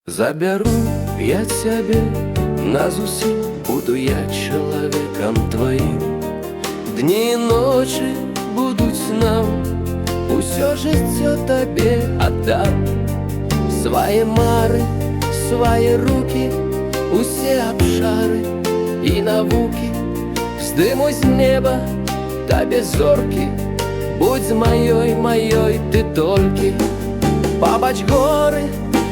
Заберу я тебе назусім, буду я чоловіком твоїм. Дні і ночі будуть нам, усё життя тобі отдам. Свої мари, свої руки, усі обшари і науки вздиму з неба тобі зорки. Будь моей ты толькі. Побач гори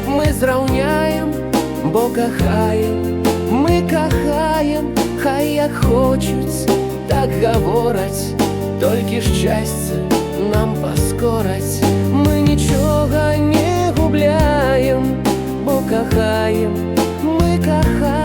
ми зраўняем, бо кахаем, мы кахаем. Хай як хочуць, так гавораць, толькі шчасце нам паскораць. Мы нічога не губляем, бо кахаем, мы кахаем.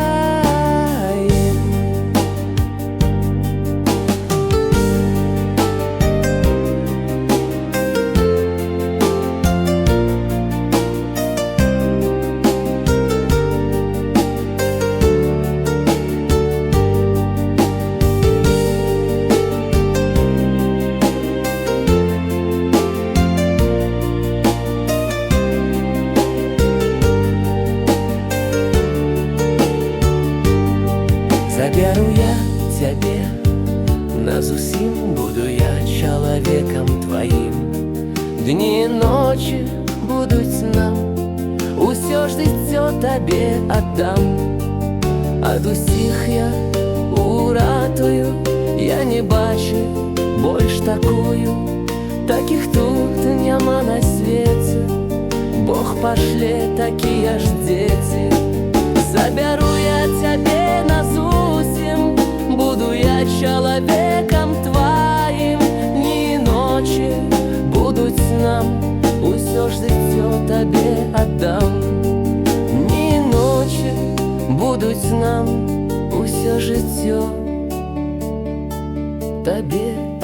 Заберу я тебе назусім, буду я чоловіком твоїм. Дні і ночі будуть нам, усё життя тобі отдам. От усіх я уратую, я не бачу больш такую. Таких тут нема на свете, Бог пошле такие ж дети. Заберу я тебе назусім, буду я чоловіком твоїм. Дні і ночі будуть нам, усё життя тобі отдам. Дні і ночі будуть нам, усё життя тобі